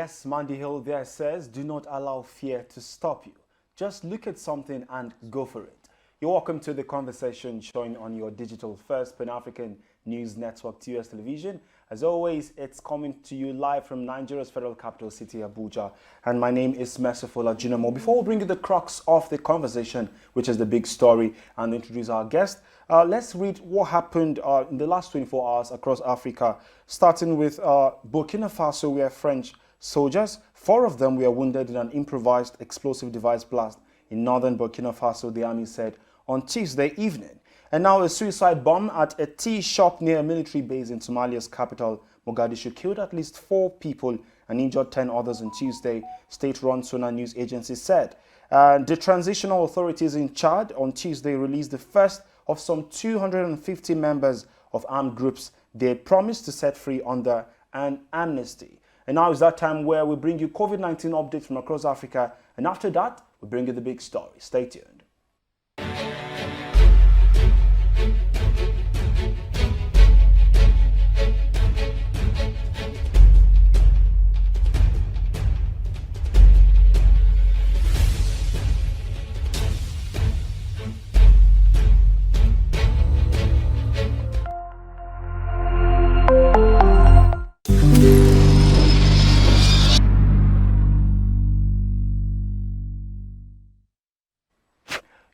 Yes, Mandy Hill there says, do not allow fear to stop you. Just look at something and go for it. You're welcome to the conversation showing on your digital first Pan-African news network, TUS Television. As always, it's coming to you live from Nigeria's federal capital city, Abuja. And my name is Merciful Ajinamo. Before we bring you the crux of the conversation, which is the big story, and introduce our guest, let's read what happened in the last 24 hours across Africa, starting with Burkina Faso, where French soldiers, 4 of them were wounded in an improvised explosive device blast in northern Burkina Faso, the army said on Tuesday evening. And now a suicide bomb at a tea shop near a military base in Somalia's capital, Mogadishu, killed at least 4 people and injured 10 others on Tuesday, state-run Sona news agency said. The transitional authorities in Chad on Tuesday released the first of some 250 members of armed groups they promised to set free under an amnesty. And now is that time where we bring you COVID-19 updates from across Africa. And after that, we bring you the big story. Stay tuned.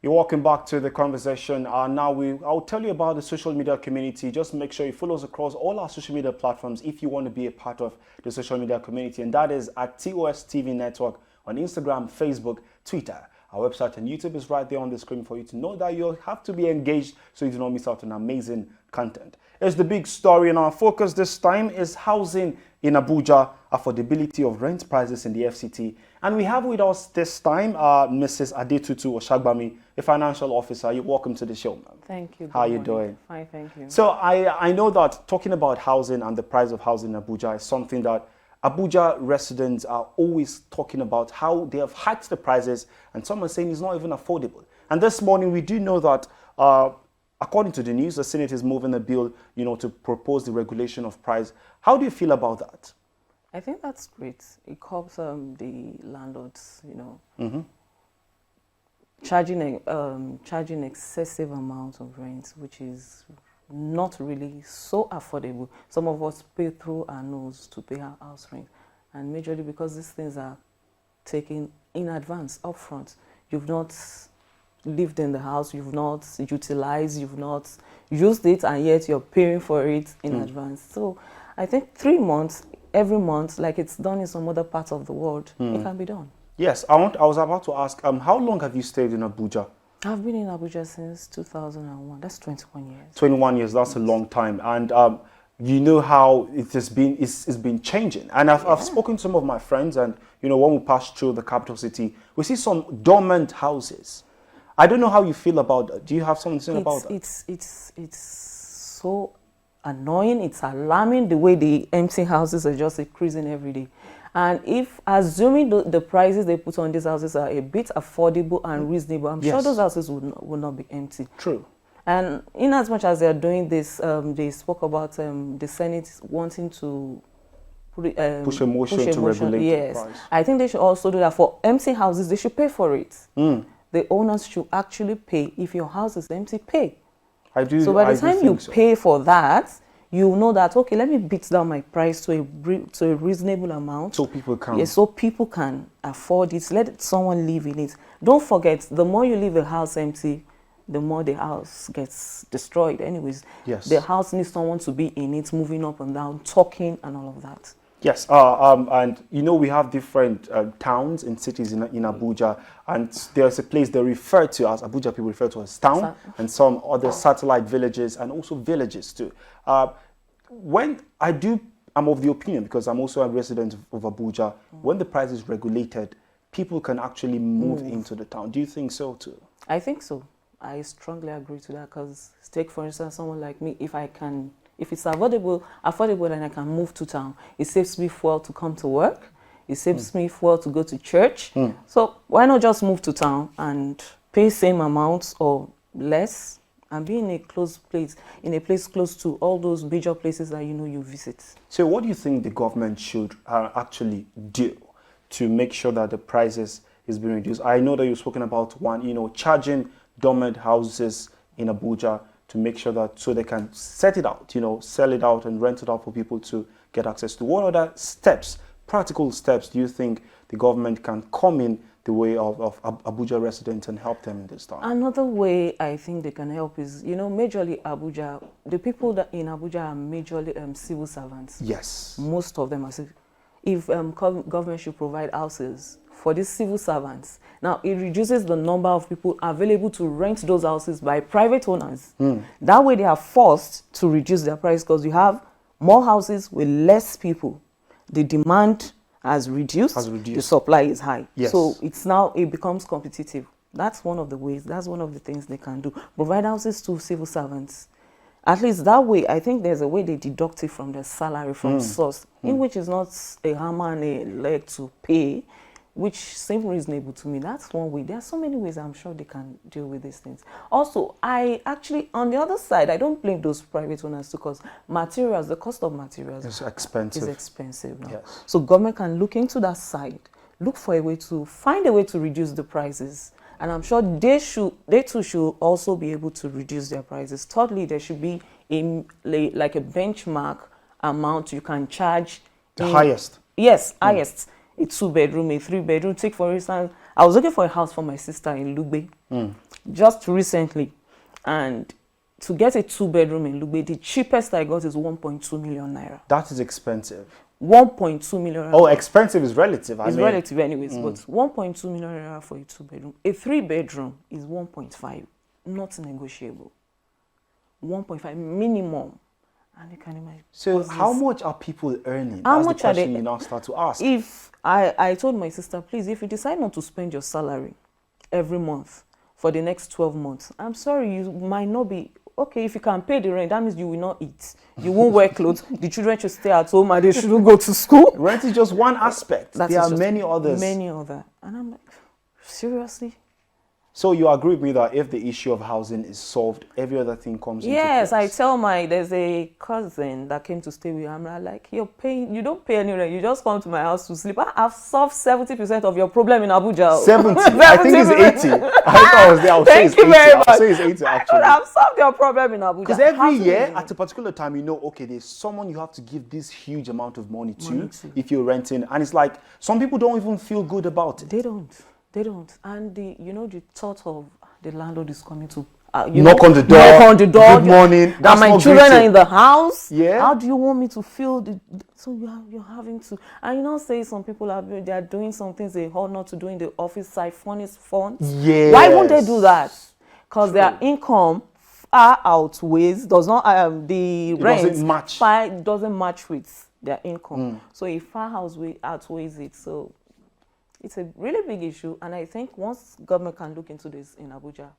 You're welcome back to the conversation. I'll tell you about the social media community. Just make sure you follow us across all our social media platforms if you want to be a part of the social media community. And that is at TOS TV Network on Instagram, Facebook, Twitter. Our website and YouTube is right there on the screen for you to know that you'll have to be engaged so you do not miss out on amazing content. It's the big story, and our focus this time is housing in Abuja, affordability of rent prices in the FCT. And we have with us this time Mrs. Adetutu Oshagbami, a financial officer. You're welcome to the show, ma'am. Thank you. How are you doing? Fine, thank you. So I know that talking about housing and the price of housing in Abuja is something that Abuja residents are always talking about, how they have hiked the prices, and some are saying it's not even affordable. And this morning we do know that according to the news, the Senate is moving a bill, to propose the regulation of price. How do you feel about that? I think that's great. It helps the landlords, charging excessive amounts of rent, which is not really so affordable. Some of us pay through our nose to pay our house rent, and majorly because these things are taken in advance, upfront. You've not lived in the house, you've not utilized, you've not used it, and yet you're paying for it in advance. So I think 3 months, every month, like it's done in some other parts of the world, it can be done. Yes, I was about to ask, how long have you stayed in Abuja? I've been in Abuja since 2001. That's 21 years. 21 years, that's a long time. And you know how it's been changing. And I've spoken to some of my friends, and when we pass through the capital city, we see some dormant houses. I don't know how you feel about that. Do you have something to say about that? It's so annoying, it's alarming the way the empty houses are just increasing every day. And if assuming the prices they put on these houses are a bit affordable and reasonable, I'm sure those houses would not be empty. True. And in as much as they're doing this, they spoke about the Senate wanting to push a motion to regulate the price. I think they should also do that for empty houses. They should pay for it. The owners should actually pay. If your house is empty, pay. So by the time you pay for that, you know that, okay, let me beat down my price to a reasonable amount. So people can. Yes, so people can afford it. Let someone live in it. Don't forget, the more you leave a house empty, the more the house gets destroyed. Anyways, the house needs someone to be in it, moving up and down, talking and all of that. Yes, and we have different towns and cities in Abuja, and there's a place they refer to as, Abuja people refer to as town, and some other satellite villages and also villages too. I'm of the opinion, because I'm also a resident of Abuja, when the price is regulated, people can actually move into the town. Do you think so too? I think so. I strongly agree to that, because take for instance someone like me, if it's affordable and I can move to town, it saves me fuel to come to work. It saves me fuel to go to church. So why not just move to town and pay same amounts or less and be in a close place, in a place close to all those major places that you visit. So what do you think the government should actually do to make sure that the prices is being reduced? I know that you've spoken about one, charging dormant houses in Abuja to make sure that so they can set it out, sell it out and rent it out for people to get access to. What other steps, practical steps, do you think the government can come in the way of Abuja residents and help them in this time? Another way I think they can help is, majorly Abuja, the people that in Abuja are majorly civil servants. Yes. Most of them are. If government should provide houses for these civil servants, now it reduces the number of people available to rent those houses by private owners. That way they are forced to reduce their price because you have more houses with less people. The demand has reduced. The supply is high. Yes. So it becomes competitive. That's one of the ways, that's one of the things they can do. Provide houses to civil servants. At least that way, I think there's a way they deduct it from their salary from source, in which is not a hammer and a leg to pay, which seems reasonable to me. That's one way. There are so many ways I'm sure they can deal with these things. Also, I actually, on the other side, I don't blame those private owners because materials, the cost of materials is expensive now. Yes. So government can look into that side, look for a way to find a way to reduce the prices. And I'm sure they too should also be able to reduce their prices. Thirdly, there should be like a benchmark amount you can charge. The highest? Yes, highest. A 2-bedroom, a 3-bedroom. Take for instance, I was looking for a house for my sister in Lugbe just recently. And to get a 2-bedroom in Lugbe, the cheapest I got is 1.2 million naira. That is expensive. 1.2 million. Oh, expensive is relative. It's relative anyways, but 1.2 million naira for a 2-bedroom. A 3-bedroom is 1.5, not negotiable. 1.5 minimum. And you can imagine. So how much are people earning? How That's much the question are they? You now start to ask. If I told my sister, please, if you decide not to spend your salary every month for the next 12 months, I'm sorry, you might not be. Okay, if you can pay the rent, that means you will not eat. You won't wear clothes. The children should stay at home and they shouldn't go to school. Rent is just one aspect. There are many others. Many other. And I'm like, seriously? So you agree with me that if the issue of housing is solved, every other thing comes into Yes, place? I tell there's a cousin that came to stay with him. I'm like, you don't pay any rent. You just come to my house to sleep. I've solved 70% of your problem in Abuja. 70? I think it's 80. I thought I was there. I'll say it's 80. I'll say it's 80 actually. I've solved your problem in Abuja. Because every year, at a particular time, okay, there's someone you have to give this huge amount of money to if you're renting. And it's like, some people don't even feel good about it. They don't. And the thought of the landlord is coming to knock on the door. Good morning. And my children are in the house. Yeah. How do you want me to feel? So you're having to. And say some people they are doing some things they ought not to do in the office side. Funds. Yes. Why won't they do that? Because their income far outweighs the rent doesn't match with their income. So it far outweighs it. So it's a really big issue, and I think once government can look into this in Abuja,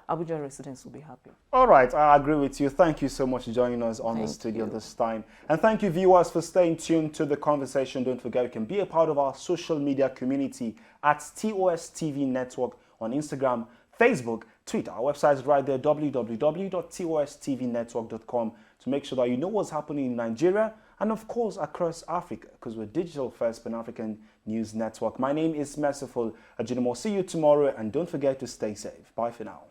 Abuja residents will be happy. All right, I agree with you. Thank you so much for joining us on the studio this time. And thank you, viewers, for staying tuned to the conversation. Don't forget, you can be a part of our social media community at TOS TV Network on Instagram, Facebook, Twitter. Our website is right there, www.tostvnetwork.com, to make sure that you know what's happening in Nigeria and, of course, across Africa, because we're digital first Pan-African news network. My name is Merciful Ajinomo. See you tomorrow, and don't forget to stay safe. Bye for now.